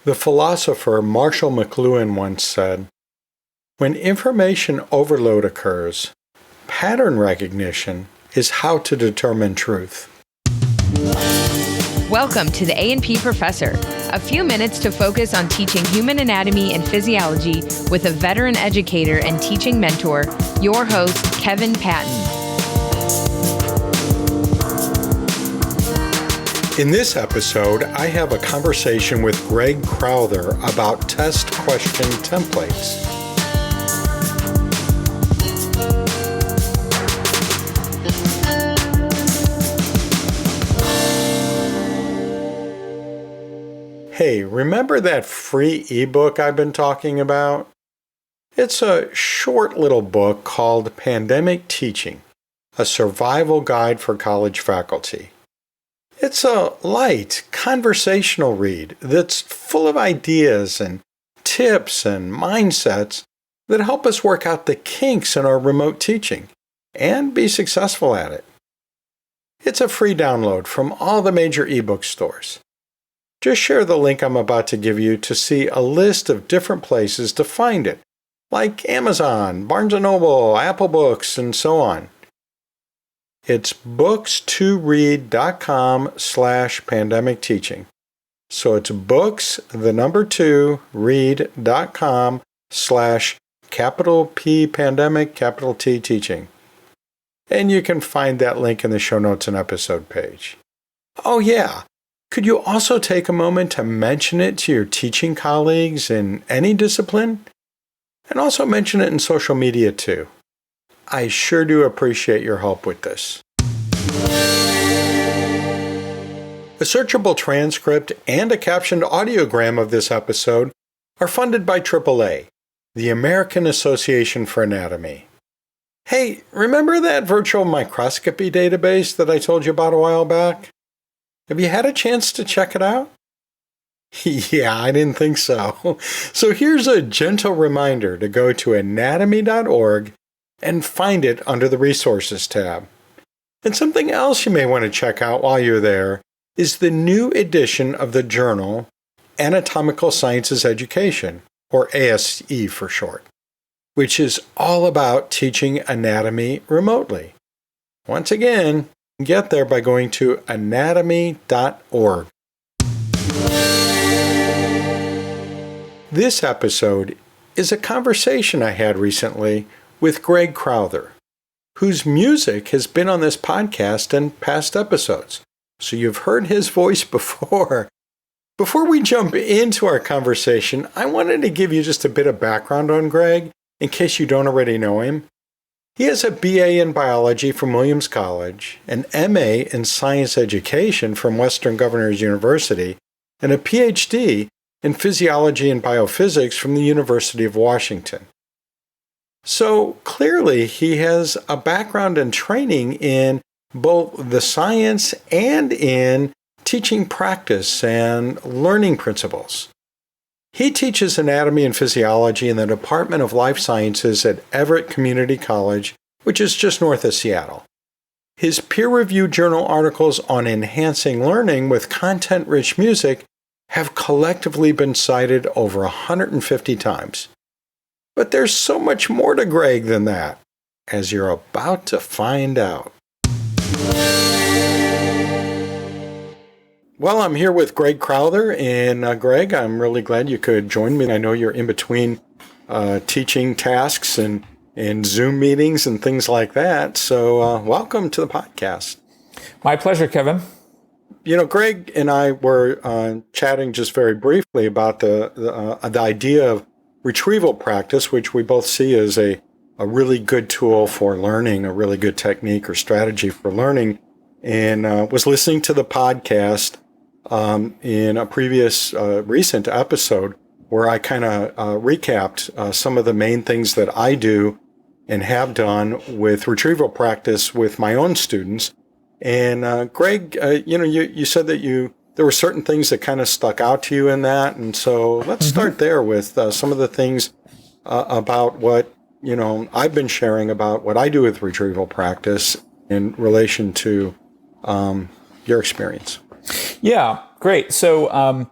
The philosopher Marshall McLuhan once said, "When information overload occurs, pattern recognition is how to determine truth." Welcome to the A&P Professor, a few minutes to focus on teaching human anatomy and physiology with a veteran educator and teaching mentor, your host, Kevin Patton. In this episode, I have a conversation with Greg Crowther about test question templates. Hey, remember that free ebook I've been talking about? It's a short little book called Pandemic Teaching, a survival guide for college faculty. It's a light, conversational read that's full of ideas and tips and mindsets that help us work out the kinks in our remote teaching and be successful at it. It's a free download from all the major ebook stores. Just share the link I'm about to give you to see a list of different places to find it, like Amazon, Barnes & Noble, Apple Books, and so on. It's books2read.com/pandemic teaching. So it's books2read.com/P pandemic T teaching. And you can find that link in the show notes and episode page. Oh yeah, could you also take a moment to mention it to your teaching colleagues in any discipline? And also mention it in social media too. I sure do appreciate your help with this. A searchable transcript and a captioned audiogram of this episode are funded by AAA, the American Association for Anatomy. Hey, remember that virtual microscopy database that I told you about a while back? Have you had a chance to check it out? Yeah, I didn't think so. So here's a gentle reminder to go to anatomy.org and find it under the Resources tab. And something else you may want to check out while you're there is the new edition of the journal Anatomical Sciences Education, or ASE for short, which is all about teaching anatomy remotely. Once again, get there by going to anatomy.org. This episode is a conversation I had recently with Greg Crowther, whose music has been on this podcast and past episodes, so you've heard his voice before. Before we jump into our conversation, I wanted to give you just a bit of background on Greg, in case you don't already know him. He has a BA in biology from Williams College, an MA in science education from Western Governors University, and a PhD in physiology and biophysics from the University of Washington. So clearly he has a background and training in both the science and in teaching practice and learning principles. He teaches anatomy and physiology in the Department of Life Sciences at Everett Community College, which is just north of Seattle. His peer-reviewed journal articles on enhancing learning with content-rich music have collectively been cited over 150 times. But there's so much more to Greg than that, as you're about to find out. Well, I'm here with Greg Crowther, and Greg, I'm really glad you could join me. I know you're in between teaching tasks and Zoom meetings and things like that, so welcome to the podcast. My pleasure, Kevin. You know, Greg and I were chatting just very briefly about the idea of retrieval practice, which we both see as a really good tool for learning, a really good technique or strategy for learning, and was listening to the podcast in a previous recent episode where I kind of recapped some of the main things that I do and have done with retrieval practice with my own students. And Greg, you said that there were certain things that kind of stuck out to you in that. And so let's start there with some of the things about what, I've been sharing about what I do with retrieval practice in relation to your experience. Yeah, great. So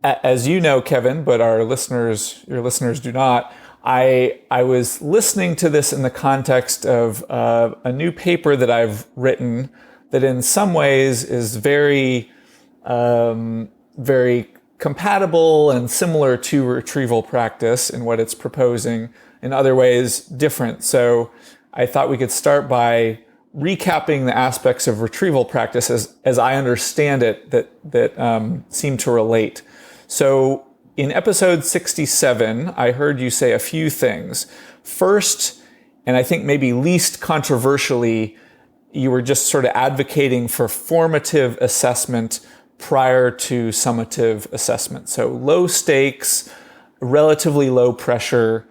as you know, Kevin, but your listeners do not, I was listening to this in the context of a new paper that I've written that in some ways is very, very compatible and similar to retrieval practice in what it's proposing, in other ways different. So I thought we could start by recapping the aspects of retrieval practice as I understand it that seem to relate. So in episode 67, I heard you say a few things. First, and I think maybe least controversially, you were just sort of advocating for formative assessment prior to summative assessment. So low stakes, relatively low pressure.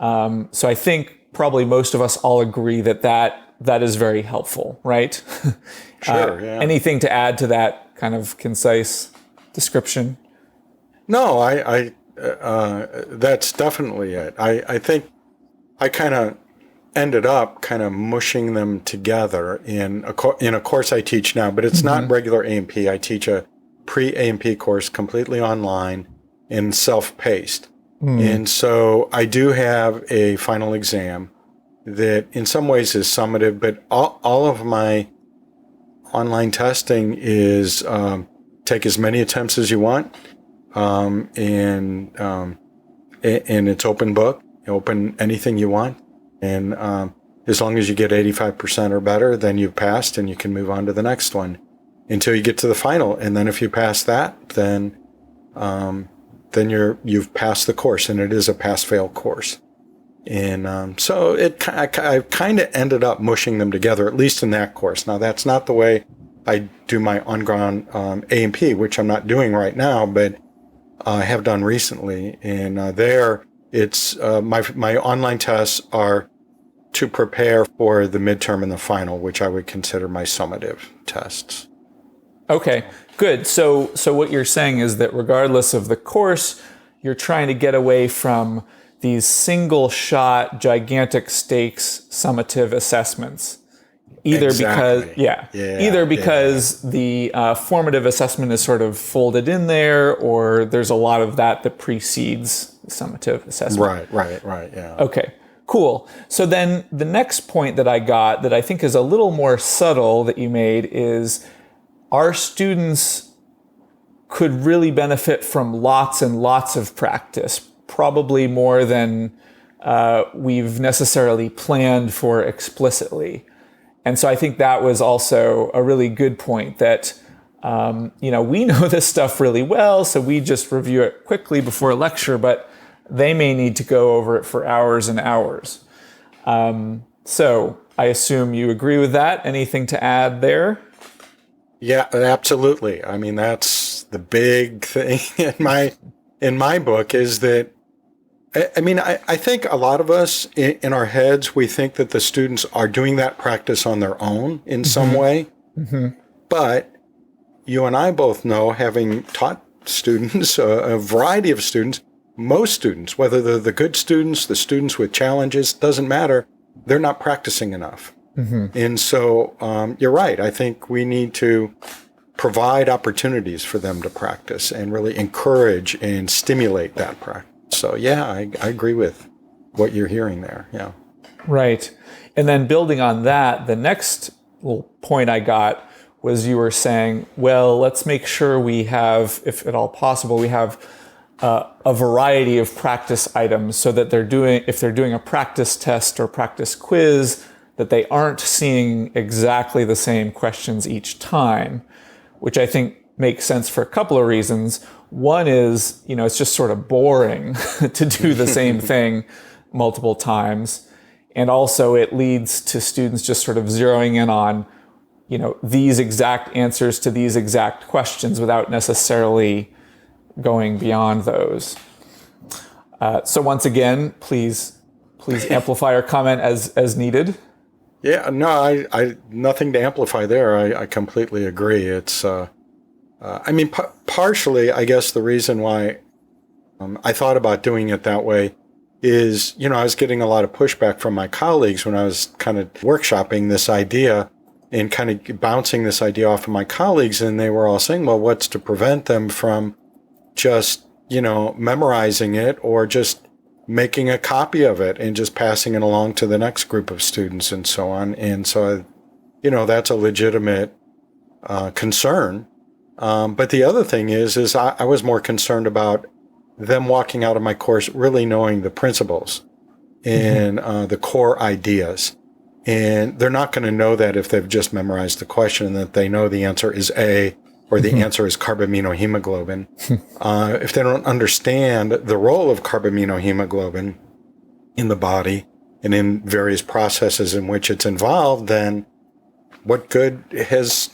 So I think probably most of us all agree that is very helpful, right? Sure, yeah. Anything to add to that kind of concise description? No, that's definitely it. I think I kind of ended up kind of mushing them together in a course I teach now, but it's not regular A&P. I teach a pre-A&P course completely online and self-paced. And so I do have a final exam that in some ways is summative, but all of my online testing is take as many attempts as you want, and it's open book, open anything you want. And as long as you get 85% or better, then you've passed and you can move on to the next one until you get to the final. And then if you pass that, then you've passed the course, and it is a pass-fail course. And so I kind of ended up mushing them together, at least in that course. Now, that's not the way I do my on-ground A&P, which I'm not doing right now, but I have done recently. And there, it's my online tests are to prepare for the midterm and the final, which I would consider my summative tests. Okay, good. So what you're saying is that regardless of the course, you're trying to get away from these single-shot, gigantic stakes summative assessments, either because the formative assessment is sort of folded in there, or there's a lot of that precedes summative assessment. Right, yeah. Okay, cool. So then the next point that I got that I think is a little more subtle that you made is our students could really benefit from lots and lots of practice, probably more than we've necessarily planned for explicitly. And so I think that was also a really good point that, we know this stuff really well, so we just review it quickly before a lecture, but they may need to go over it for hours and hours. So I assume you agree with that. Anything to add there? Yeah, absolutely. I mean, that's the big thing in my book is that, I think a lot of us in our heads, we think that the students are doing that practice on their own in some way. But you and I both know, having taught students, a variety of students, most students, whether they're the good students, the students with challenges, doesn't matter, they're not practicing enough. And so you're right. I think we need to provide opportunities for them to practice and really encourage and stimulate that practice. So, yeah, I agree with what you're hearing there. Yeah. Right. And then building on that, the next little point I got was you were saying, well, let's make sure we have, if at all possible, we have a variety of practice items so that if they're doing a practice test or practice quiz, that they aren't seeing exactly the same questions each time, which I think makes sense for a couple of reasons. One is, it's just sort of boring to do the same thing multiple times. And also it leads to students just sort of zeroing in on, these exact answers to these exact questions without necessarily going beyond those. So once again, please amplify or comment as needed. Yeah, no, I nothing to amplify there. I completely agree. It's, partially, I guess the reason why I thought about doing it that way is, I was getting a lot of pushback from my colleagues when I was kind of workshopping this idea and kind of bouncing this idea off of my colleagues, and they were all saying, well, what's to prevent them from just, memorizing it or just making a copy of it and just passing it along to the next group of students and so on. And so, that's a legitimate concern. But the other thing is I was more concerned about them walking out of my course really knowing the principles and the core ideas. And they're not going to know that if they've just memorized the question, that they know the answer is A or the answer is carbaminohemoglobin. If they don't understand the role of carbaminohemoglobin in the body and in various processes in which it's involved, then what good has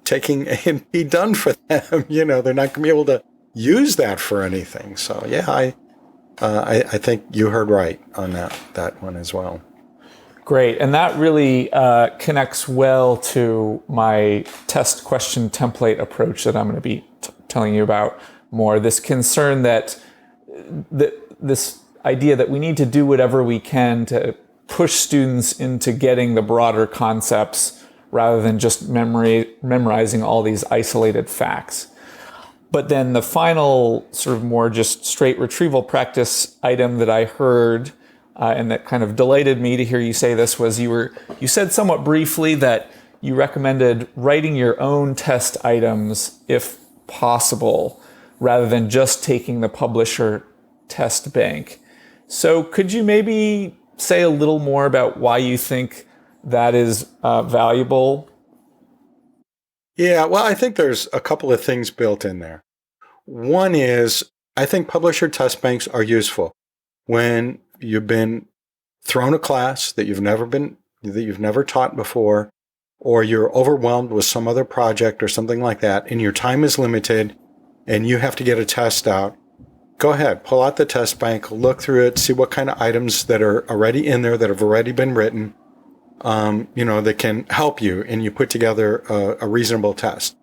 taking A and B done for them? They're not going to be able to use that for anything. So yeah, I think you heard right on that one as well. Great. And that really connects well to my test question template approach that I'm going to be telling you about more. This concern that this idea that we need to do whatever we can to push students into getting the broader concepts rather than just memorizing all these isolated facts. But then the final sort of more just straight retrieval practice item that I heard and that kind of delighted me to hear you say this was you said somewhat briefly that you recommended writing your own test items if possible, rather than just taking the publisher test bank. So could you maybe say a little more about why you think that is valuable? Yeah, well, I think there's a couple of things built in there. One is, I think publisher test banks are useful when you've been thrown a class that you've never taught before, or you're overwhelmed with some other project or something like that, and your time is limited and you have to get a test out. Go ahead, pull out the test bank, look through it, see what kind of items that are already in there that have already been written, that can help you, and you put together a reasonable test.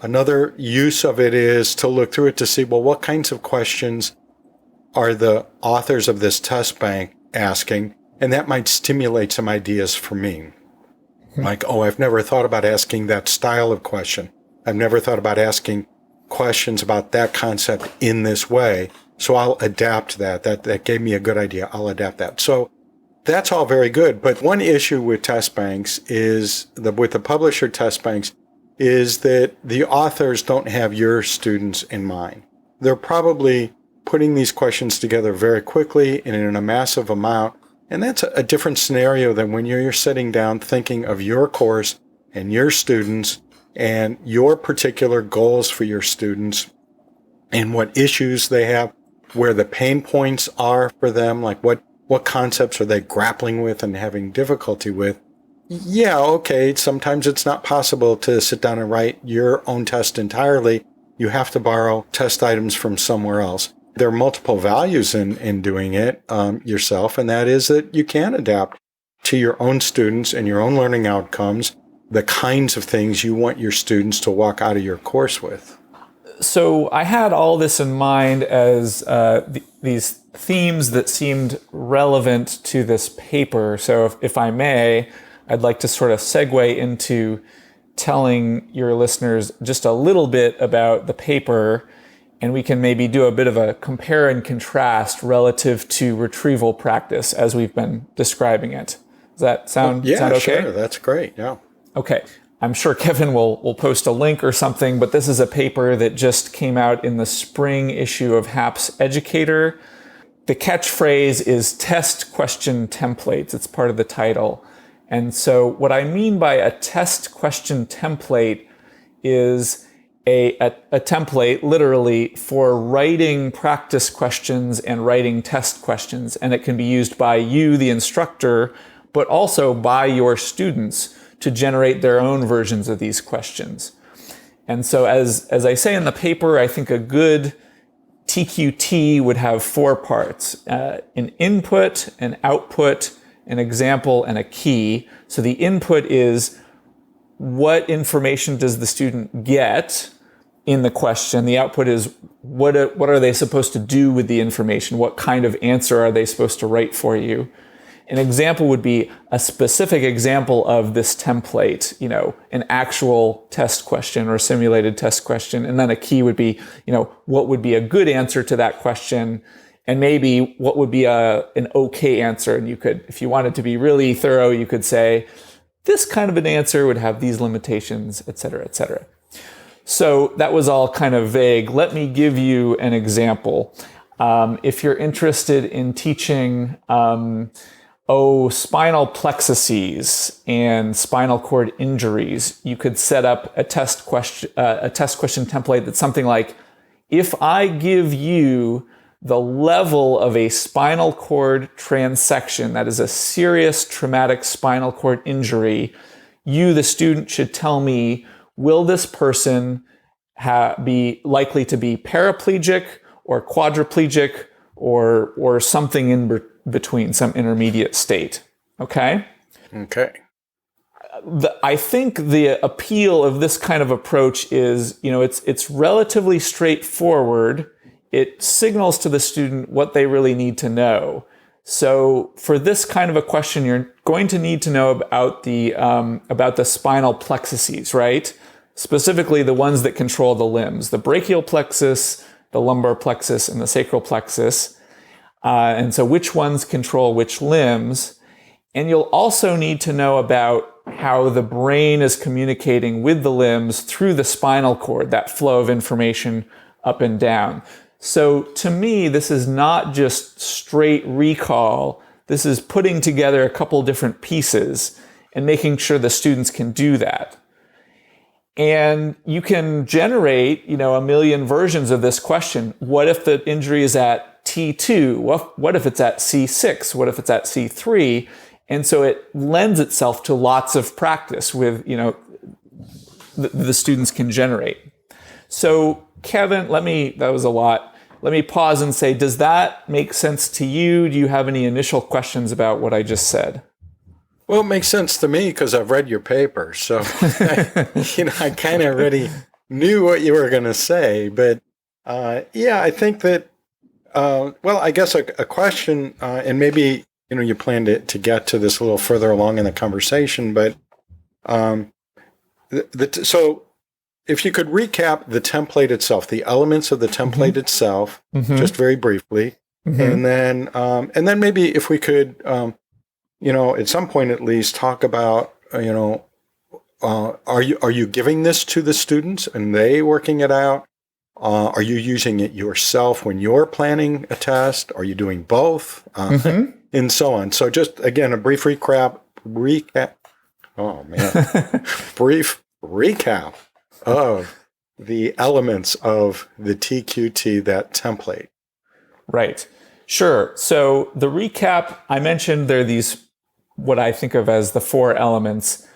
Another use of it is to look through it to see, well, what kinds of questions are the authors of this test bank asking? And that might stimulate some ideas for me. Like, I've never thought about asking that style of question. I've never thought about asking questions about that concept in this way. So I'll adapt that. That gave me a good idea. I'll adapt that. So that's all very good. But one issue with test banks with the publisher test banks is that the authors don't have your students in mind. They're probably putting these questions together very quickly and in a massive amount. And that's a different scenario than when you're sitting down thinking of your course and your students and your particular goals for your students and what issues they have, where the pain points are for them, like what concepts are they grappling with and having difficulty with. Yeah, okay, sometimes it's not possible to sit down and write your own test entirely. You have to borrow test items from somewhere else. There are multiple values in doing it yourself, and that is that you can adapt to your own students and your own learning outcomes, the kinds of things you want your students to walk out of your course with. So I had all this in mind as these themes that seemed relevant to this paper. So if I may, I'd like to sort of segue into telling your listeners just a little bit about the paper, and we can maybe do a bit of a compare and contrast relative to retrieval practice as we've been describing it. Does that sound okay? Yeah, sure. That's great. Yeah. Okay. I'm sure Kevin will post a link or something, but this is a paper that just came out in the spring issue of HAPS Educator. The catchphrase is test question templates. It's part of the title. And so what I mean by a test question template is a template literally for writing practice questions and writing test questions. And it can be used by you, the instructor, but also by your students to generate their own versions of these questions. And so as I say in the paper, I think a good TQT would have 4 parts: an input, an output, an example, and a key. So the input is what information does the student get in the question. The output is what are they supposed to do with the information? What kind of answer are they supposed to write for you? An example would be a specific example of this template, an actual test question or simulated test question. And then a key would be, what would be a good answer to that question, and maybe what would be an okay answer. And you could, if you wanted to be really thorough, you could say, this kind of an answer would have these limitations, et cetera, et cetera. So that was all kind of vague. Let me give you an example. If you're interested in teaching spinal plexuses and spinal cord injuries, you could set up a test question template that's something like, if I give you the level of a spinal cord transection, that is a serious traumatic spinal cord injury, you, the student, should tell me, will this person be likely to be paraplegic or quadriplegic or something in between, some intermediate state. Okay? Okay. I think the appeal of this kind of approach is, it's relatively straightforward. It signals to the student what they really need to know. So for this kind of a question, you're going to need to know about the spinal plexuses, right? Specifically the ones that control the limbs, the brachial plexus, the lumbar plexus, and the sacral plexus. And so which ones control which limbs. And you'll also need to know about how the brain is communicating with the limbs through the spinal cord, that flow of information up and down. So to me, this is not just straight recall. This is putting together a couple different pieces and making sure the students can do that. And you can generate, a million versions of this question. What if the injury is at T2? What if it's at C6? What if it's at C3? And so it lends itself to lots of practice with, the students can generate. So Kevin, that was a lot. Let me pause and say, does that make sense to you? Do you have any initial questions about what I just said? Well, it makes sense to me because I've read your paper. So, I kind of already knew what you were going to say. But I think that, I guess a question, and maybe, you plan to get to this a little further along in the conversation. But so if you could recap the template itself, the elements of the template itself, just very briefly, and then maybe if we could, at some point at least talk about, are you giving this to the students and they working it out? Are you using it yourself when you're planning a test? Are you doing both? And so on. So just again, a brief recap. Oh man, brief recap of the elements of the TQT, that template. Right. Sure. So the recap, I mentioned there are these, what I think of as the 4 elements: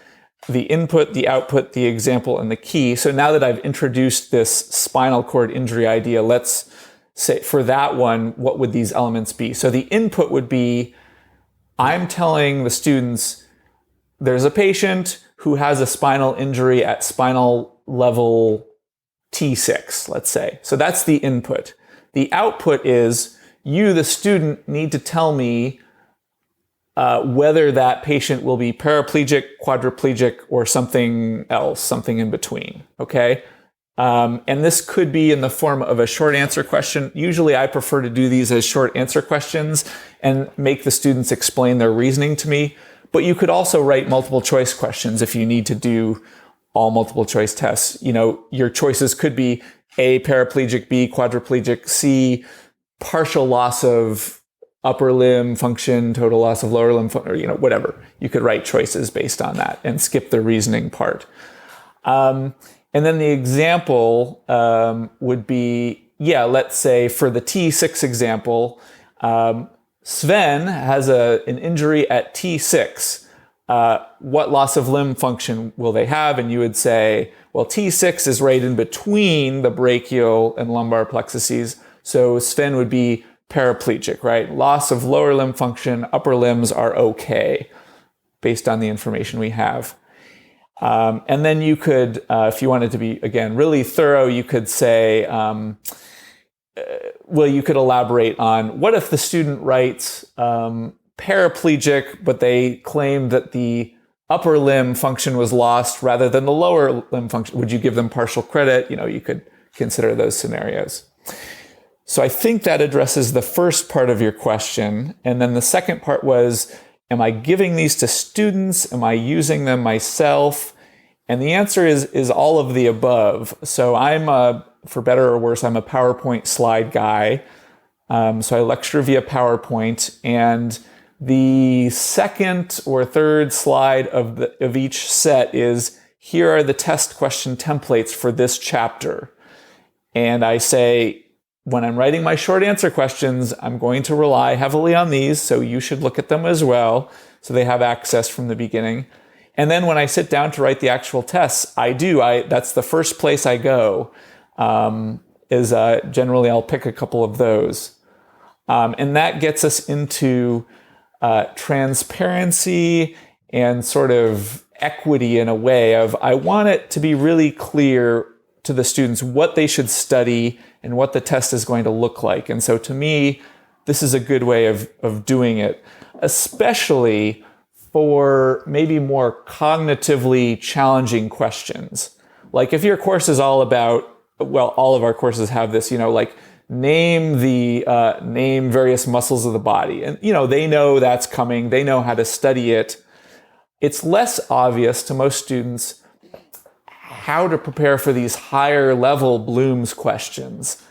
the input, the output, the example, and the key. So now that I've introduced this spinal cord injury idea, let's say for that one, what would these elements be? So the input would be, I'm telling the students, there's a patient who has a spinal injury at spinal level T6, let's say. So that's the input. The output is, you, the student, need to tell me whether that patient will be paraplegic, quadriplegic, or something else, something in between, okay? And this could be in the form of a short answer question. Usually I prefer to do these as short answer questions and make the students explain their reasoning to me. But you could also write multiple choice questions if you need to do all multiple choice tests. Your choices could be A, paraplegic, B, quadriplegic, C, partial loss of upper limb function, total loss of lower limb function, or whatever. You could write choices based on that and skip the reasoning part. And then the example would be, let's say for the T6 example, Sven has an injury at T6. What loss of limb function will they have? And you would say, well, T6 is right in between the brachial and lumbar plexuses. So Sven would be paraplegic, right? Loss of lower limb function, upper limbs are okay based on the information we have. And then you could, if you wanted to be, again, really thorough, you could say, you could elaborate on what if the student writes paraplegic, but they claimed that the upper limb function was lost rather than the lower limb function. Would you give them partial credit? You could consider those scenarios. So I think that addresses the first part of your question. And then the second part was, am I giving these to students? Am I using them myself? And the answer is all of the above. So for better or worse, I'm a PowerPoint slide guy. So I lecture via PowerPoint, and the second or third slide of each set is, here are the test question templates for this chapter. And I say, when I'm writing my short answer questions, I'm going to rely heavily on these, so you should look at them as well, so they have access from the beginning. And then when I sit down to write the actual tests, that's the first place I go, generally I'll pick a couple of those. And that gets us into transparency and sort of equity in a way of, I want it to be really clear to the students what they should study and what the test is going to look like. And so to me, this is a good way of doing it, especially for maybe more cognitively challenging questions. Like if your course is all about, well, all of our courses have this, like name various muscles of the body. And, they know that's coming. They know how to study it. It's less obvious to most students how to prepare for these higher level Bloom's questions.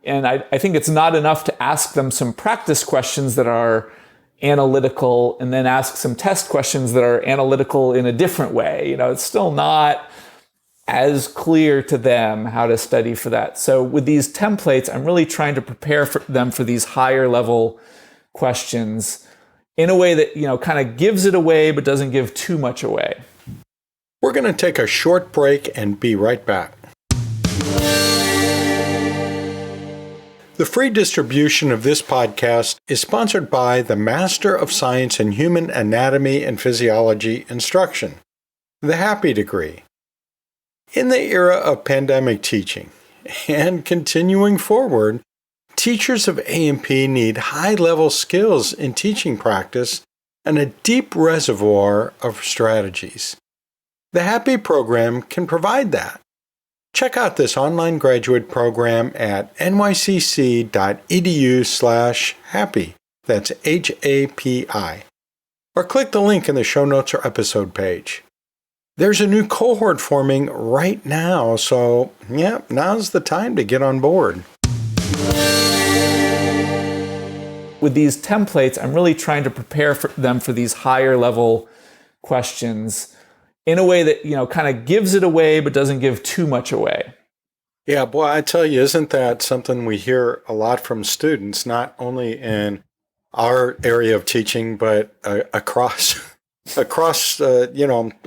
And I think it's not enough to ask them some practice questions that are analytical and then ask some test questions that are analytical in a different way. It's still not as clear to them how to study for that. So with these templates, I'm really trying to prepare them for these higher level questions in a way that, kind of gives it away, but doesn't give too much away. We're going to take a short break and be right back. The free distribution of this podcast is sponsored by the Master of Science in Human Anatomy and Physiology Instruction, the HAPI degree. In the era of pandemic teaching and continuing forward, teachers of A&P need high-level skills in teaching practice and a deep reservoir of strategies. The HAPI program can provide that. Check out this online graduate program at nycc.edu/HAPI. That's HAPI. Or click the link in the show notes or episode page. There's a new cohort forming right now, so now's the time to get on board. With these templates, I'm really trying to prepare them for these higher level questions in a way that, kind of gives it away, but doesn't give too much away. Yeah, boy, I tell you, isn't that something we hear a lot from students, not only in our area of teaching, but across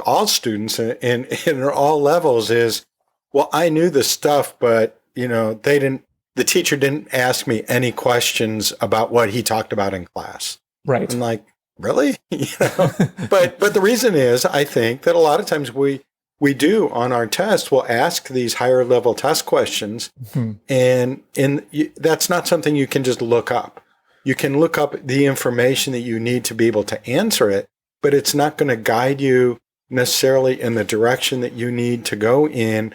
all students in all levels is, well, I knew the stuff, but, the teacher didn't ask me any questions about what he talked about in class. Right. I'm like, really? But the reason is, I think that a lot of times we do on our test, we'll ask these higher level test questions, and that's not something you can just look up. You can look up the information that you need to be able to answer it, but it's not going to guide you necessarily in the direction that you need to go in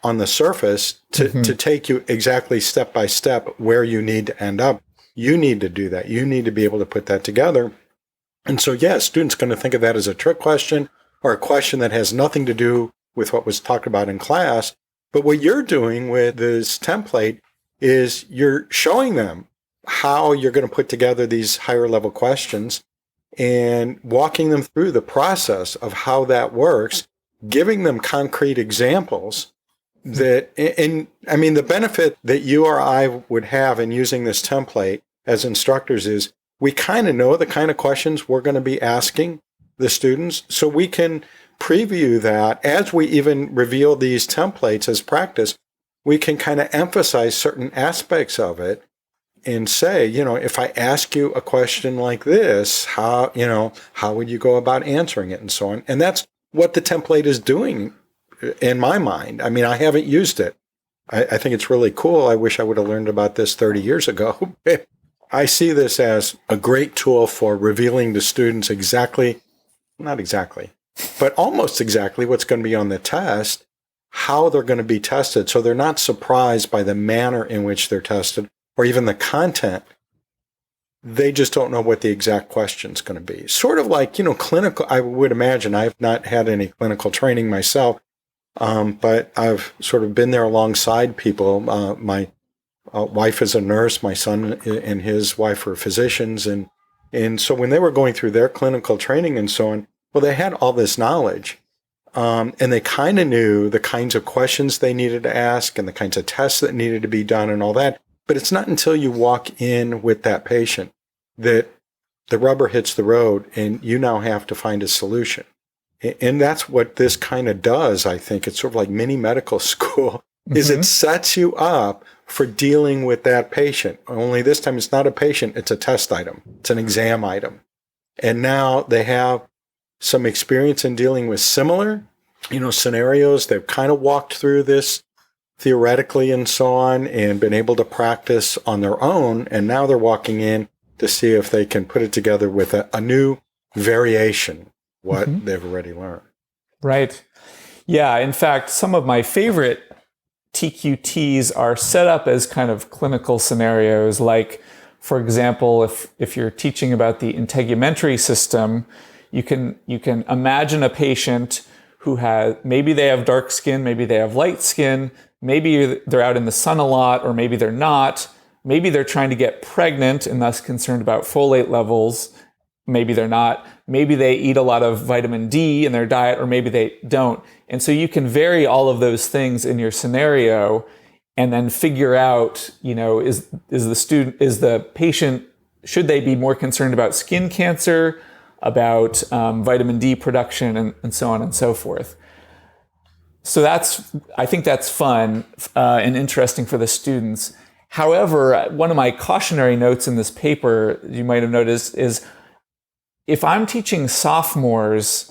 on the surface to take you exactly step by step where you need to end up. You need to do that. You need to be able to put that together. And so, students are going to think of that as a trick question or a question that has nothing to do with what was talked about in class. But what you're doing with this template is you're showing them how you're going to put together these higher level questions and walking them through the process of how that works, giving them concrete examples that, the benefit that you or I would have in using this template as instructors is we kind of know the kind of questions we're going to be asking the students, so we can preview that as we even reveal these templates as practice. We can kind of emphasize certain aspects of it and say, if I ask you a question like this, how would you go about answering it and so on. And that's what the template is doing in my mind. I haven't used it. I think it's really cool. I wish I would have learned about this 30 years ago. I see this as a great tool for revealing to students not exactly, but almost exactly what's going to be on the test, how they're going to be tested. So they're not surprised by the manner in which they're tested or even the content. They just don't know what the exact question's going to be. Sort of like, clinical, I would imagine. I've not had any clinical training myself, but I've sort of been there alongside people. My wife is a nurse. My son and his wife are physicians. And so when they were going through their clinical training and so on, well, they had all this knowledge. And they kind of knew the kinds of questions they needed to ask and the kinds of tests that needed to be done and all that. But it's not until you walk in with that patient that the rubber hits the road and you now have to find a solution. And that's what this kind of does, I think. It's sort of like mini medical school, is it sets you up for dealing with that patient. Only this time it's not a patient, it's a test item. It's an exam item. And now they have some experience in dealing with similar, scenarios. They've kind of walked through this theoretically and so on and been able to practice on their own. And now they're walking in to see if they can put it together with a new variation, what they've already learned. Right. Yeah. In fact, some of my favorite TQTs are set up as kind of clinical scenarios. Like, for example, if you're teaching about the integumentary system, you can imagine a patient who maybe they have dark skin, maybe they have light skin, maybe they're out in the sun a lot, or maybe they're not. Maybe they're trying to get pregnant and thus concerned about folate levels. Maybe they're not. Maybe they eat a lot of vitamin D in their diet, or maybe they don't. And so you can vary all of those things in your scenario and then figure out, is the patient, should they be more concerned about skin cancer, about vitamin D production, and so on and so forth. So I think that's fun and interesting for the students. However, one of my cautionary notes in this paper, you might have noticed, is if I'm teaching sophomores,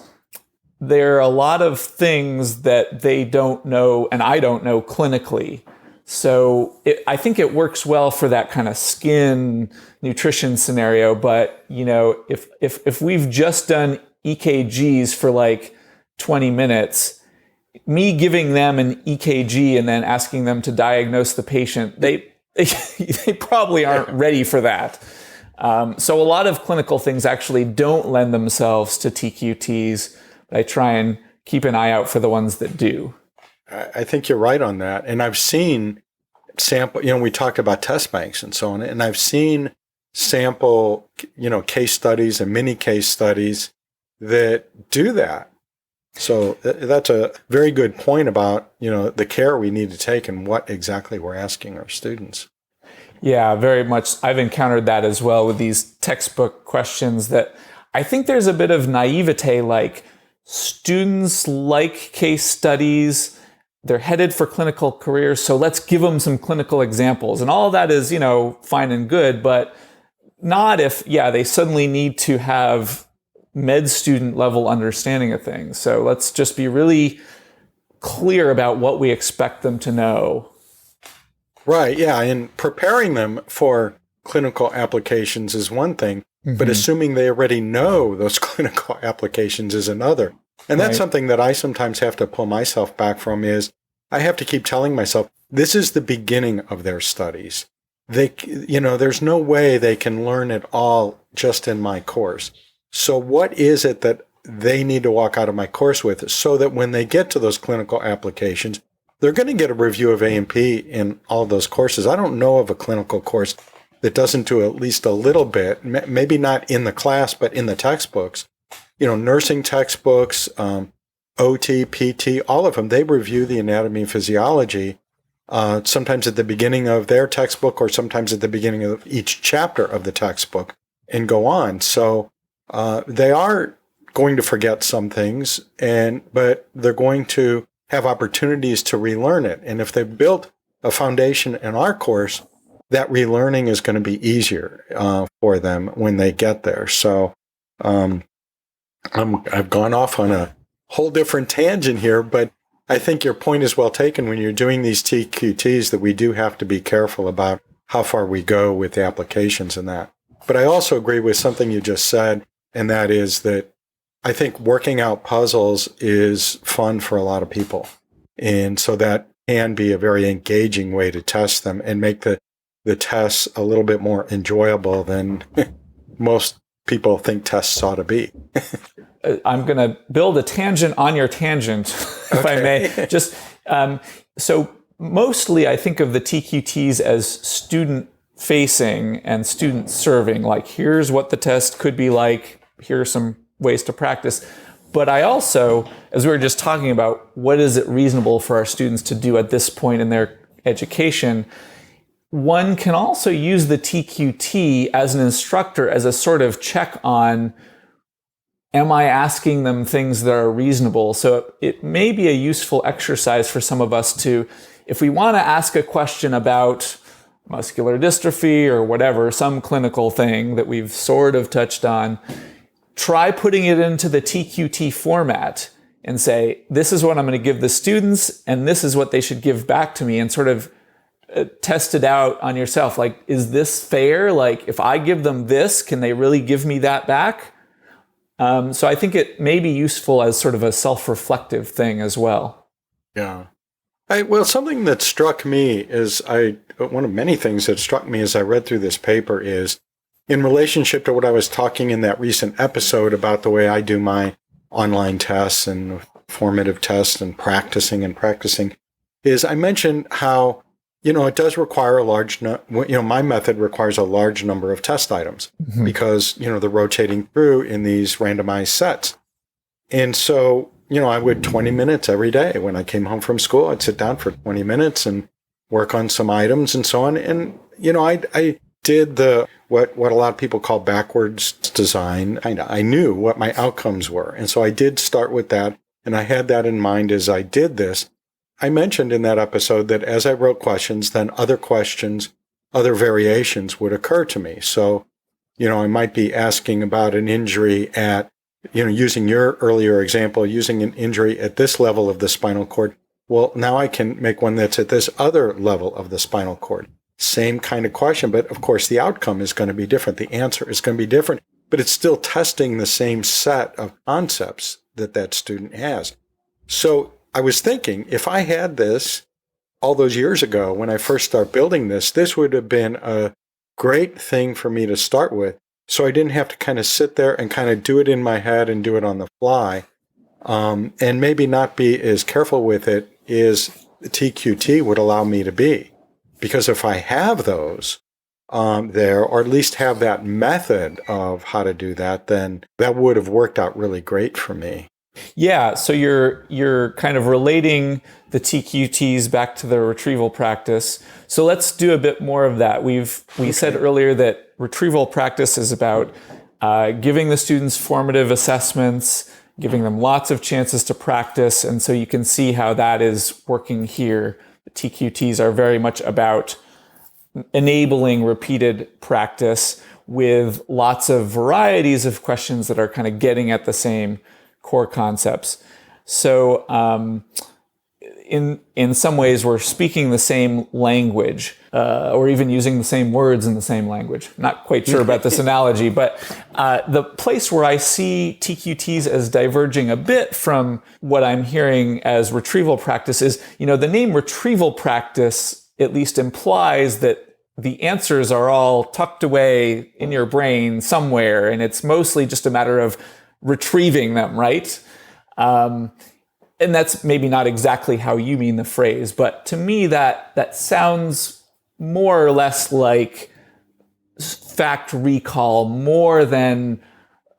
there are a lot of things that they don't know and I don't know clinically. So I think it works well for that kind of skin nutrition scenario. But, if we've just done EKGs for like 20 minutes, me giving them an EKG and then asking them to diagnose the patient, they probably aren't ready for that. So a lot of clinical things actually don't lend themselves to TQTs, but I try and keep an eye out for the ones that do. I think you're right on that. And I've seen sample, we talked about test banks and so on, and I've seen sample, case studies and mini case studies that do that. So that's a very good point about, the care we need to take and what exactly we're asking our students. Yeah, very much. I've encountered that as well with these textbook questions that I think there's a bit of naivete, like students like case studies, they're headed for clinical careers, so let's give them some clinical examples. And all of that is, fine and good, but not if, they suddenly need to have med student level understanding of things. So let's just be really clear about what we expect them to know. Right, yeah, and preparing them for clinical applications is one thing, but assuming they already know those clinical applications is another. And that's something that I sometimes have to pull myself back from is I have to keep telling myself, this is the beginning of their studies. There's no way they can learn it all just in my course. So what is it that they need to walk out of my course with so that when they get to those clinical applications, they're going to get a review of A&P in all those courses. I don't know of a clinical course that doesn't do at least a little bit, maybe not in the class, but in the textbooks. Nursing textbooks, OT, PT, all of them, they review the anatomy and physiology, sometimes at the beginning of their textbook or sometimes at the beginning of each chapter of the textbook and go on. So they are going to forget some things, but they're going to have opportunities to relearn it. And if they've built a foundation in our course, that relearning is going to be easier for them when they get there. So I've gone off on a whole different tangent here, but I think your point is well taken when you're doing these TQTs that we do have to be careful about how far we go with the applications and that. But I also agree with something you just said, and that is that I think working out puzzles is fun for a lot of people. And so that can be a very engaging way to test them and make the tests a little bit more enjoyable than most people think tests ought to be. I'm going to build a tangent on your tangent, if I may. Just so mostly I think of the TQTs as student-facing and student-serving. Like, here's what the test could be like. Here are some ways to practice. But I also, as we were just talking about, what is it reasonable for our students to do at this point in their education? One can also use the TQT as an instructor as a sort of check on, am I asking them things that are reasonable? So it may be a useful exercise for some of us to, if we want to ask a question about muscular dystrophy or whatever, some clinical thing that we've sort of touched on, try putting it into the TQT format and say, this is what I'm going to give the students, and this is what they should give back to me, and sort of test it out on yourself. Like, is this fair? Like, if I give them this, can they really give me that back? So I think it may be useful as sort of a self-reflective thing as well. Yeah. Well, something that struck me is, one of many things that struck me as I read through this paper is, in relationship to what I was talking in that recent episode about the way I do my online tests and formative tests and practicing, is I mentioned how, it does require my method requires a large number of test items because, they're rotating through in these randomized sets. And so, I would 20 minutes every day. When I came home from school, I'd sit down for 20 minutes and work on some items and so on. And, I did what a lot of people call backwards design. I knew what my outcomes were. And so I did start with that. And I had that in mind as I did this. I mentioned in that episode that as I wrote questions, then other questions, other variations would occur to me. So, I might be asking about an injury at, using your earlier example, using an injury at this level of the spinal cord. Well, now I can make one that's at this other level of the spinal cord. Same kind of question, but of course the outcome is going to be different. The answer is going to be different, but it's still testing the same set of concepts that student has. So I was thinking, if I had this all those years ago when I first started building this would have been a great thing for me to start with. So I didn't have to kind of sit there and kind of do it in my head and do it on the fly, and maybe not be as careful with it as the TQT would allow me to be. Because if I have those there, or at least have that method of how to do that, then that would have worked out really great for me. Yeah, so you're kind of relating the TQTs back to the retrieval practice. So let's do a bit more of that. We said earlier that retrieval practice is about giving the students formative assessments, giving them lots of chances to practice, and so you can see how that is working here. The TQTs are very much about enabling repeated practice with lots of varieties of questions that are kind of getting at the same core concepts. So in some ways, we're speaking the same language, or even using the same words in the same language. Not quite sure about this analogy, but the place where I see TQTs as diverging a bit from what I'm hearing as retrieval practice is, the name retrieval practice at least implies that the answers are all tucked away in your brain somewhere, and it's mostly just a matter of retrieving them, right? And that's maybe not exactly how you mean the phrase, but to me that sounds more or less like fact recall more than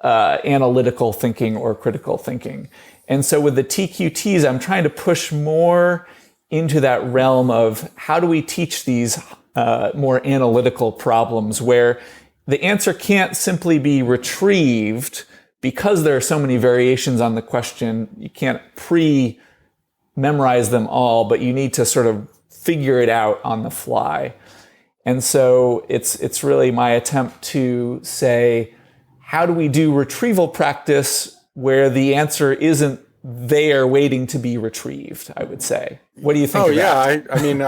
analytical thinking or critical thinking. And so with the TQTs, I'm trying to push more into that realm of how do we teach these more analytical problems where the answer can't simply be retrieved. Because there are so many variations on the question, you can't pre-memorize them all, but you need to sort of figure it out on the fly. And so it's really my attempt to say, how do we do retrieval practice where the answer isn't they are waiting to be retrieved, I would say. What do you think of that? I mean,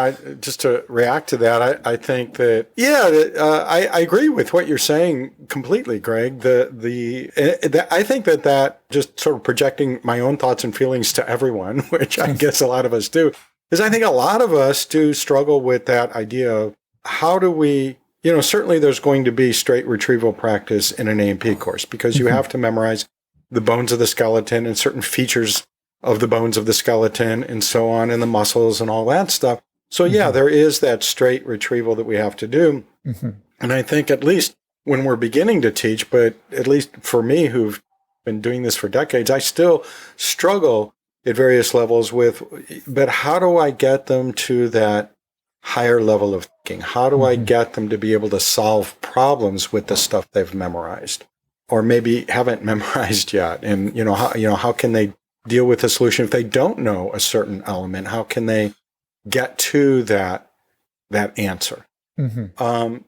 just to react to that, I think that, I agree with what you're saying completely, Greg. I think that just sort of projecting my own thoughts and feelings to everyone, which I guess a lot of us do, is I think a lot of us do struggle with that idea of how do we, certainly there's going to be straight retrieval practice in an A&P course because you have to memorize the bones of the skeleton and certain features of the bones of the skeleton and so on, and the muscles and all that stuff. So there is that straight retrieval that we have to do. And I think at least when we're beginning to teach, but at least for me who've been doing this for decades, I still struggle at various levels but how do I get them to that higher level of thinking? How do I get them to be able to solve problems with the stuff they've memorized? Or maybe haven't memorized yet, and how can they deal with a solution if they don't know a certain element? How can they get to that answer? I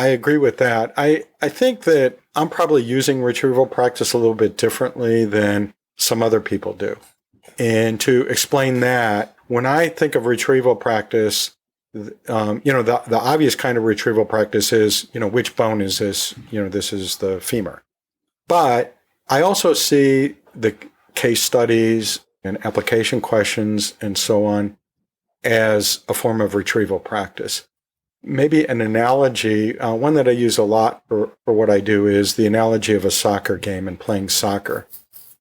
agree with that. I think that I'm probably using retrieval practice a little bit differently than some other people do. And to explain that, when I think of retrieval practice, the obvious kind of retrieval practice is, which bone is this? This is the femur. But I also see the case studies and application questions and so on as a form of retrieval practice. Maybe an analogy, one that I use a lot for what I do is the analogy of a soccer game and playing soccer.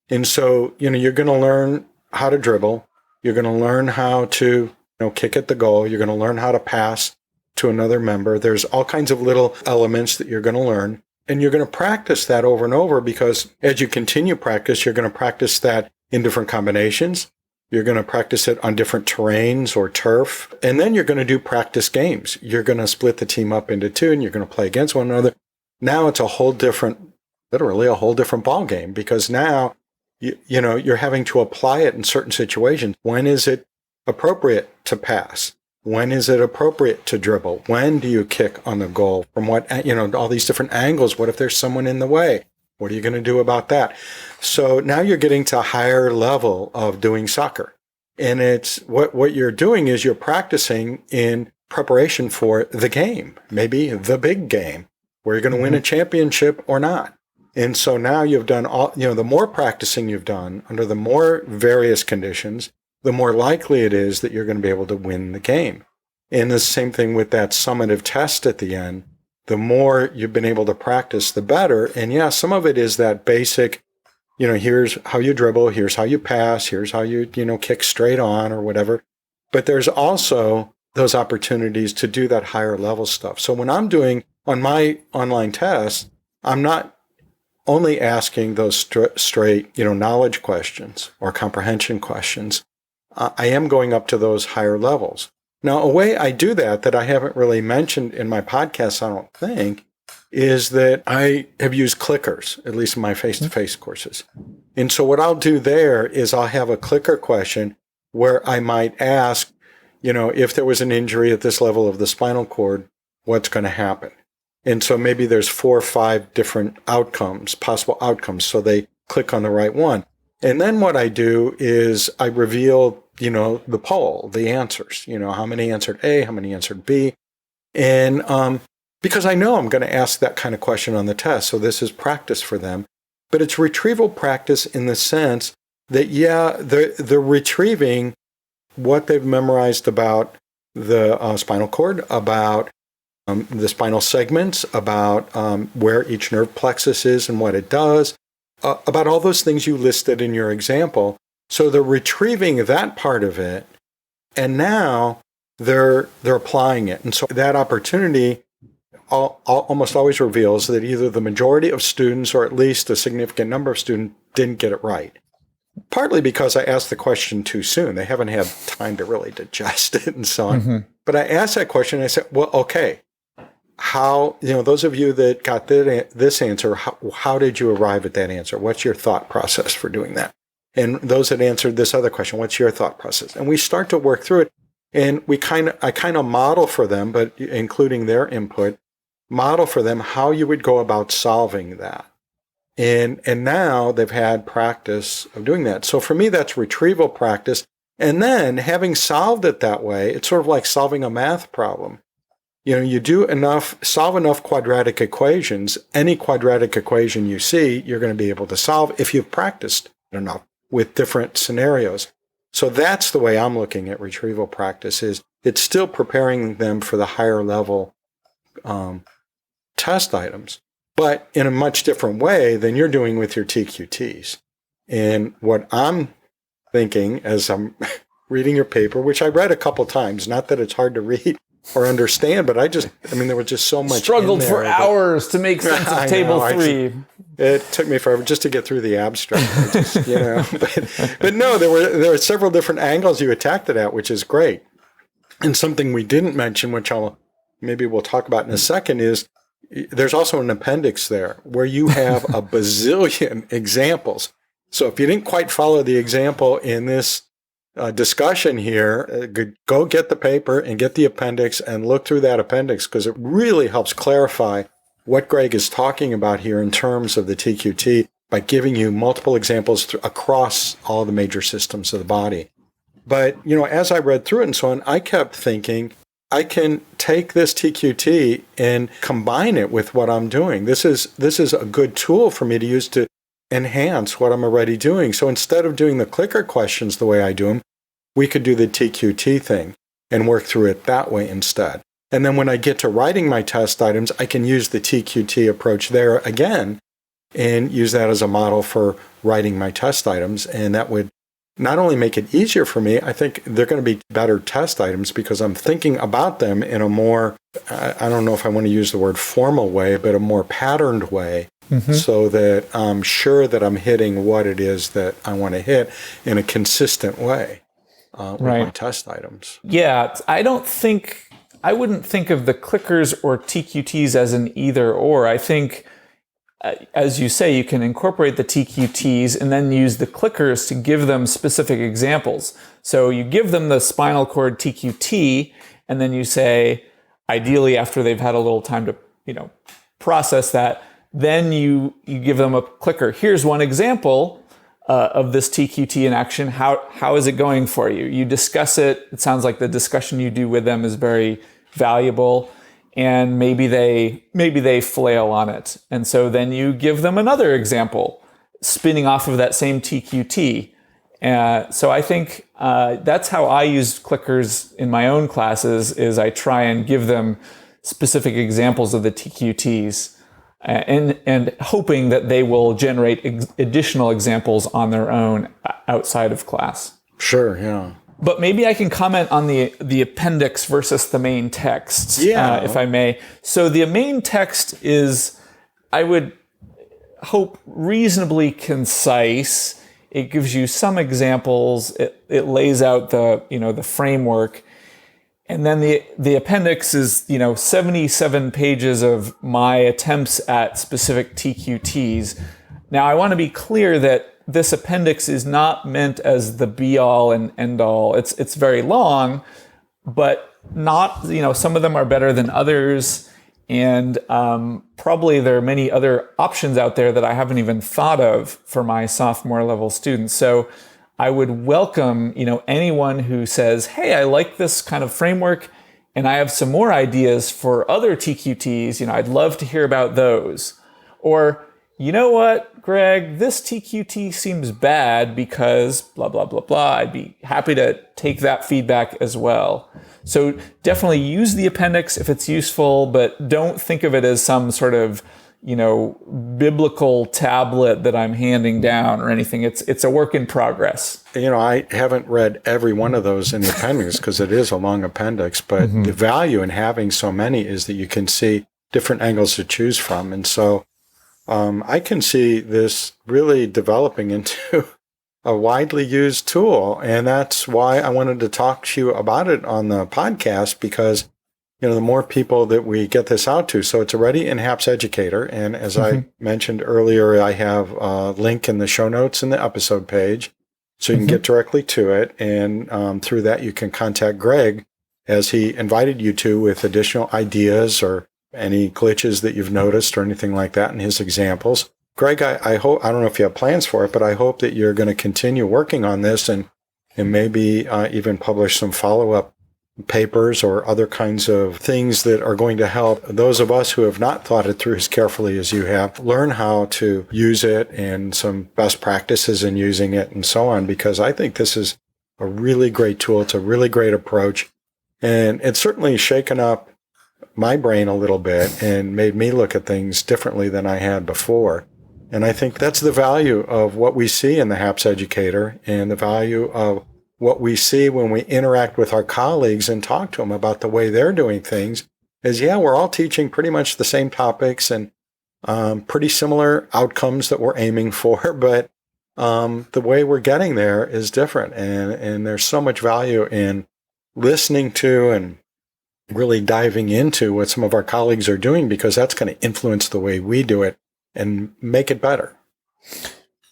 And so, you're going to learn how to dribble. You're going to learn how to kick at the goal. You're going to learn how to pass to another member. There's all kinds of little elements that you're going to learn. And you're going to practice that over and over because as you continue practice, you're going to practice that in different combinations. You're going to practice it on different terrains or turf. And then you're going to do practice games. You're going to split the team up into two and you're going to play against one another. Now it's literally a whole different ball game because now, you're having to apply it in certain situations. When is it appropriate to pass? When is it appropriate to dribble? When do you kick on the goal? From what, all these different angles. What if there's someone in the way? What are you going to do about that? So now you're getting to a higher level of doing soccer. And it's what you're doing is you're practicing in preparation for the game, maybe the big game, where you're going to win a championship or not. And so now you've done the more practicing you've done under the more various conditions, the more likely it is that you're going to be able to win the game. And the same thing with that summative test at the end. The more you've been able to practice, the better. And some of it is that basic, here's how you dribble, here's how you pass, here's how you, kick straight on or whatever. But there's also those opportunities to do that higher level stuff. So when I'm doing on my online tests, I'm not only asking those straight, knowledge questions or comprehension questions. I am going up to those higher levels. Now, a way I do that I haven't really mentioned in my podcast, I don't think, is that I have used clickers, at least in my face-to-face courses. And so what I'll do there is I'll have a clicker question where I might ask, if there was an injury at this level of the spinal cord, what's going to happen? And so maybe there's 4 or 5 different possible outcomes. So they click on the right one. And then what I do is I reveal, the poll, the answers, how many answered A, how many answered B. And because I know I'm going to ask that kind of question on the test. So this is practice for them. But it's retrieval practice in the sense that, they're retrieving what they've memorized about the spinal cord, about the spinal segments, about where each nerve plexus is and what it does, about all those things you listed in your example. So they're retrieving that part of it, and now they're applying it. And so that opportunity almost always reveals that either the majority of students or at least a significant number of students didn't get it right. Partly because I asked the question too soon. They haven't had time to really digest it and so on. But I asked that question and I said, well, okay, how, those of you that got this answer, how did you arrive at that answer? What's your thought process for doing that? And those that answered this other question, what's your thought process? And we start to work through it. And I kind of model for them, but including their input, model for them how you would go about solving that. And now they've had practice of doing that. So for me, that's retrieval practice. And then having solved it that way, it's sort of like solving a math problem. You solve enough quadratic equations, any quadratic equation you see, you're going to be able to solve if you've practiced enough with different scenarios. So that's the way I'm looking at retrieval practice. Is it's still preparing them for the higher level test items, but in a much different way than you're doing with your TQTs. And what I'm thinking as I'm reading your paper, which I read a couple times, not that it's hard to read or understand, but there was just so much. Struggled for hours to make sense of table 3. It took me forever just to get through the abstract. But no, there were several different angles you attacked it at, which is great. And something we didn't mention, which we'll talk about in a second, is there's also an appendix there where you have a bazillion examples. So if you didn't quite follow the example in this discussion here, go get the paper and get the appendix and look through that appendix, because it really helps clarify what Greg is talking about here in terms of the TQT by giving you multiple examples across all the major systems of the body. But, as I read through it and so on, I kept thinking, I can take this TQT and combine it with what I'm doing. This is a good tool for me to use to enhance what I'm already doing. So instead of doing the clicker questions the way I do them, we could do the TQT thing and work through it that way instead. And then when I get to writing my test items, I can use the TQT approach there again and use that as a model for writing my test items. And that would not only make it easier for me, I think they're going to be better test items because I'm thinking about them in a more, I don't know if I want to use the word formal way, but a more patterned way. Mm-hmm. So that I'm sure that I'm hitting what it is that I want to hit in a consistent way with my test items. Yeah, I wouldn't think of the clickers or TQTs as an either or. I think, as you say, you can incorporate the TQTs and then use the clickers to give them specific examples. So you give them the spinal cord TQT, and then you say, ideally after they've had a little time to process that, then you give them a clicker. Here's one example of this TQT in action. How is it going for you? You discuss it. It sounds like the discussion you do with them is very valuable, and maybe they flail on it. And so then you give them another example, spinning off of that same TQT. So I think that's how I use clickers in my own classes. Is I try and give them specific examples of the TQTs. And hoping that they will generate additional examples on their own outside of class. Sure, yeah. But maybe I can comment on the appendix versus the main text, if I may. So the main text is, I would hope, reasonably concise. It gives you some examples. It lays out the framework. And then the appendix is, 77 pages of my attempts at specific TQTs. Now, I want to be clear that this appendix is not meant as the be-all and end-all. It's very long, but not, some of them are better than others. And probably there are many other options out there that I haven't even thought of for my sophomore level students. So I would welcome, anyone who says, hey, I like this kind of framework and I have some more ideas for other TQTs. I'd love to hear about those. Or, you know what, Greg, this TQT seems bad because blah, blah, blah, blah. I'd be happy to take that feedback as well. So definitely use the appendix if it's useful, but don't think of it as some sort of biblical tablet that I'm handing down or anything. It's a work in progress. I haven't read every one of those in the appendix because it is a long appendix, but the value in having so many is that you can see different angles to choose from. And so I can see this really developing into a widely used tool. And that's why I wanted to talk to you about it on the podcast, because the more people that we get this out to. So it's already in HAPS Educator. And as I mentioned earlier, I have a link in the show notes in the episode page. So you can get directly to it. And through that, you can contact Greg, as he invited you to, with additional ideas or any glitches that you've noticed or anything like that in his examples. Greg, I hope, I don't know if you have plans for it, but I hope that you're going to continue working on this and maybe even publish some follow-up papers or other kinds of things that are going to help those of us who have not thought it through as carefully as you have learn how to use it and some best practices in using it and so on, because I think this is a really great tool. It's a really great approach. And it's certainly shaken up my brain a little bit and made me look at things differently than I had before. And I think that's the value of what we see in the HAPS educator and the value of what we see when we interact with our colleagues and talk to them about the way they're doing things is, yeah, we're all teaching pretty much the same topics and pretty similar outcomes that we're aiming for, but the way we're getting there is different. And there's so much value in listening to and really diving into what some of our colleagues are doing, because that's going to influence the way we do it and make it better.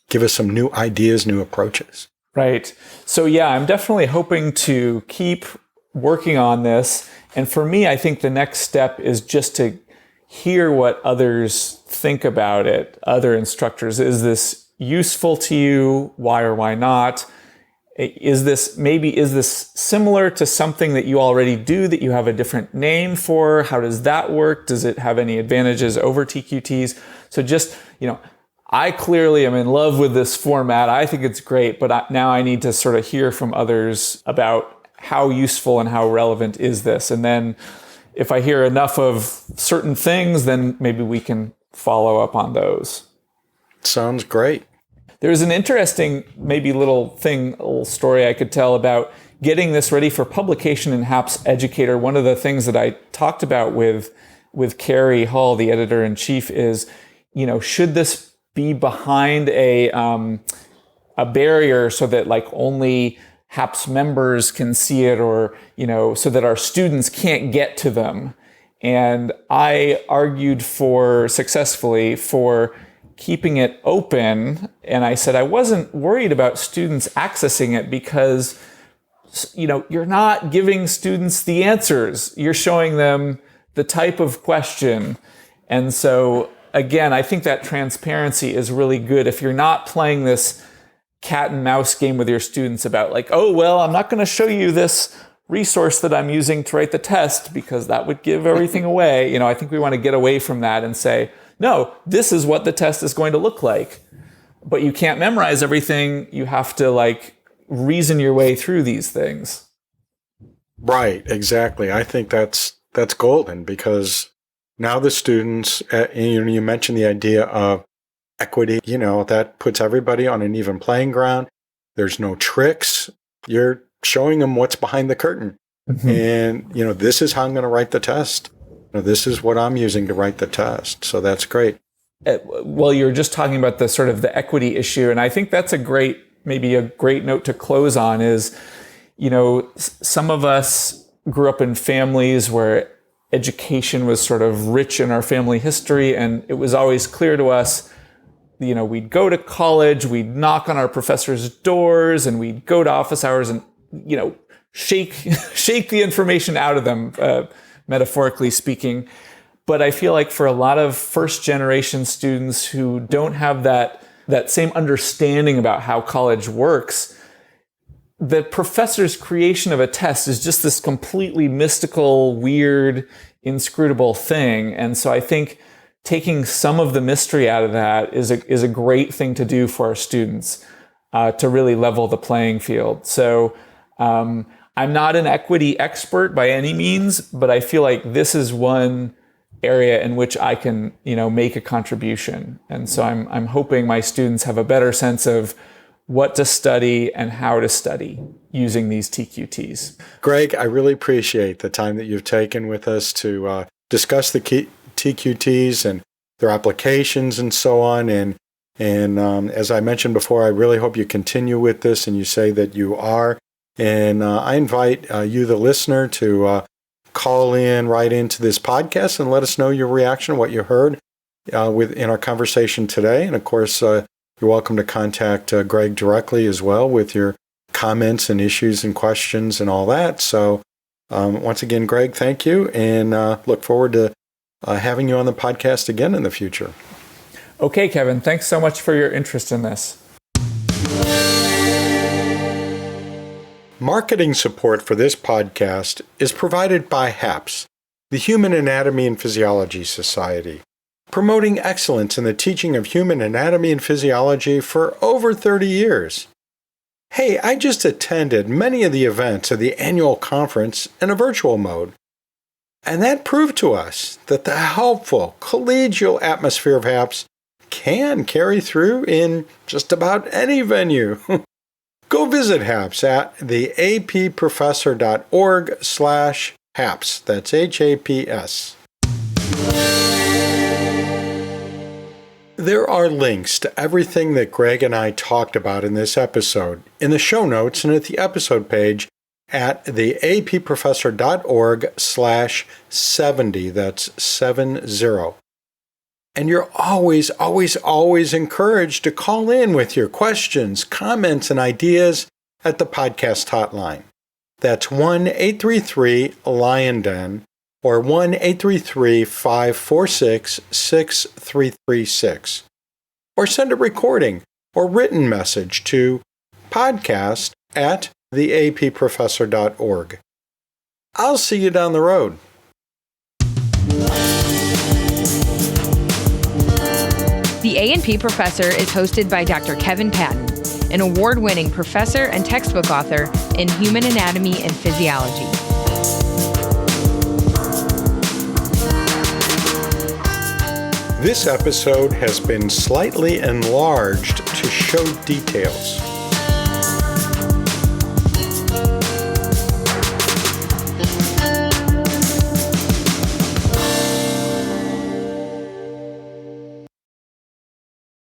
Give us some new ideas, new approaches. Right. So yeah, I'm definitely hoping to keep working on this. And for me, I think the next step is just to hear what others think about it, other instructors. Is this useful to you? Why or why not? Is this similar to something that you already do that you have a different name for? How does that work? Does it have any advantages over TQTs? So just, I clearly am in love with this format. I think it's great, but now I need to sort of hear from others about how useful and how relevant is this. And then if I hear enough of certain things, then maybe we can follow up on those. Sounds great. There's an interesting, maybe little story I could tell about getting this ready for publication in HAPS Educator. One of the things that I talked about with Carrie Hall, the editor-in-chief, is, should this be behind a barrier so that only HAPS members can see it, or, so that our students can't get to them. And I argued successfully for keeping it open. And I said I wasn't worried about students accessing it because, you're not giving students the answers. You're showing them the type of question. And so again, I think that transparency is really good. If you're not playing this cat and mouse game with your students about I'm not going to show you this resource that I'm using to write the test because that would give everything away. I think we want to get away from that and say, no, this is what the test is going to look like. But you can't memorize everything. You have to reason your way through these things. Right, exactly. I think that's golden, because now the students, you mentioned the idea of equity, that puts everybody on an even playing ground. There's no tricks. You're showing them what's behind the curtain. Mm-hmm. And, this is how I'm going to write the test. This is what I'm using to write the test. So that's great. Well, you're just talking about the sort of the equity issue. And I think that's maybe a great note to close on is, some of us grew up in families where education was sort of rich in our family history. And it was always clear to us, we'd go to college, we'd knock on our professors' doors, and we'd go to office hours and, shake the information out of them, metaphorically speaking. But I feel like for a lot of first generation students who don't have that same understanding about how college works, the professor's creation of a test is just this completely mystical, weird, inscrutable thing. And so I think taking some of the mystery out of that is a great thing to do for our students to really level the playing field. So I'm not an equity expert by any means, but I feel like this is one area in which I can, make a contribution. And so I'm hoping my students have a better sense of what to study and how to study using these TQTs. Greg, I really appreciate the time that you've taken with us to discuss the TQTs and their applications and so on. And as I mentioned before, I really hope you continue with this, and you say that you are. And I invite you, the listener, to call in right into this podcast and let us know your reaction, what you heard in our conversation today. And of course, you're welcome to contact Greg directly as well with your comments and issues and questions and all that. So once again, Greg, thank you, and look forward to having you on the podcast again in the future. Okay, Kevin, thanks so much for your interest in this. Marketing support for this podcast is provided by HAPS, the Human Anatomy and Physiology Society, promoting excellence in the teaching of human anatomy and physiology for over 30 years. Hey, I just attended many of the events of the annual conference in a virtual mode, and that proved to us that the helpful, collegial atmosphere of HAPS can carry through in just about any venue. Go visit HAPS at theapprofessor.org/HAPS. That's HAPS. There are links to everything that Greg and I talked about in this episode in the show notes and at the episode page at theapprofessor.org/70. That's 70. And you're always, always, always encouraged to call in with your questions, comments, and ideas at the podcast hotline. That's 1-833-LION-DEN or 1-833-546-6336. Or send a recording or written message to podcast@theapprofessor.org. I'll see you down the road. The A&P Professor is hosted by Dr. Kevin Patton, an award-winning professor and textbook author in human anatomy and physiology. This episode has been slightly enlarged to show details.